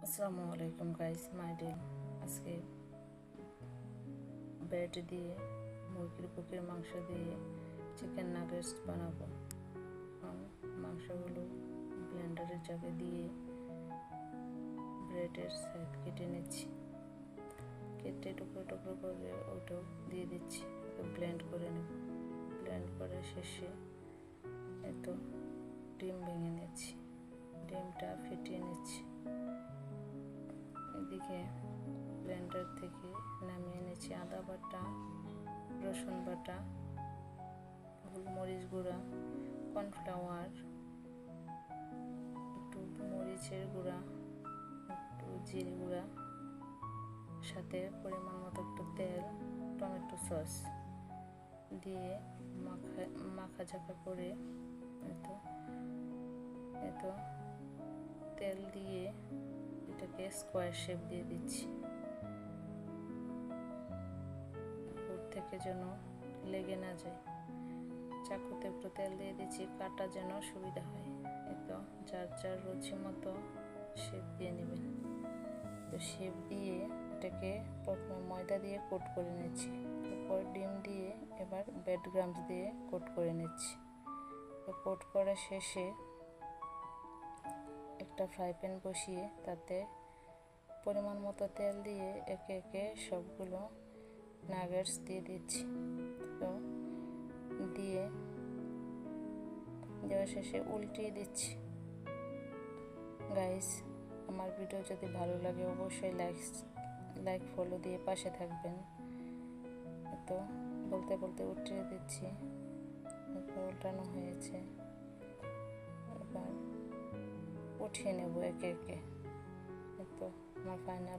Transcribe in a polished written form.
আসসালামু আলাইকুম guys, my dear. আজকে ব্রেড দিয়ে মুরগির বুকের মাংস দিয়ে চিকেন নাগেটস বানাবো। মাংসগুলো ব্লেন্ডারের জাগে দিয়ে ব্রেডের সাইড কেটে নিচ্ছি। কেটে টুকরো টুকরো করে ওটাও দিয়ে দিচ্ছি, ব্লেন্ড করে নেব। ব্লেন্ড করে শেষে এত ডিম ভেঙে নিচ্ছি, ডিমটা ফেটিয়ে নিচ্ছি। এদিকে ব্লেন্ডার থেকে নামিয়ে নিচ্ছি আদা বাটা, রসুন বাটা, গোলমরিচ গুঁড়া, কর্নফ্লাওয়ার, একটু মরিচের গুঁড়া, একটু জিরে গুঁড়া, সাথে পরিমাণ মতো একটু তেল, টমেটো সস দিয়ে মাখা ঝাঁকা করে এত তেল দিয়ে এটাকে স্কোয়ার শেপ দিয়ে দিচ্ছি, উপর থেকে যেন লেগে না যায়। চাকুতে একটু তেল দিয়ে দিচ্ছি, কাটা যেন সুবিধা হয়। তো যার যার রুচি মতো শেপ দিয়ে নেবেন। তো শেপ দিয়ে এটাকে প্রথমে ময়দা দিয়ে কোট করে নিচ্ছি, তারপর ডিম দিয়ে এবার ব্রেড ক্রাম্বস দিয়ে কোট করে নিচ্ছি। তো কোট করা শেষে একটা ফ্রাই প্যান বসিয়ে তাতে পরিমাণ মতো তেল দিয়ে একে একে সবগুলো নাগেটস দিয়ে দিচ্ছি। তো দিয়ে দেওয়া শেষে উল্টিয়ে দিচ্ছি। গাইস, আমার ভিডিও যদি ভালো লাগে অবশ্যই লাইক ফলো দিয়ে পাশে থাকবেন। তো বলতে বলতে উল্টিয়ে দিচ্ছি, উল্টানো হয়েছে। এবার উঠিয়ে নেব একে একে। তো আমার ফাইনাল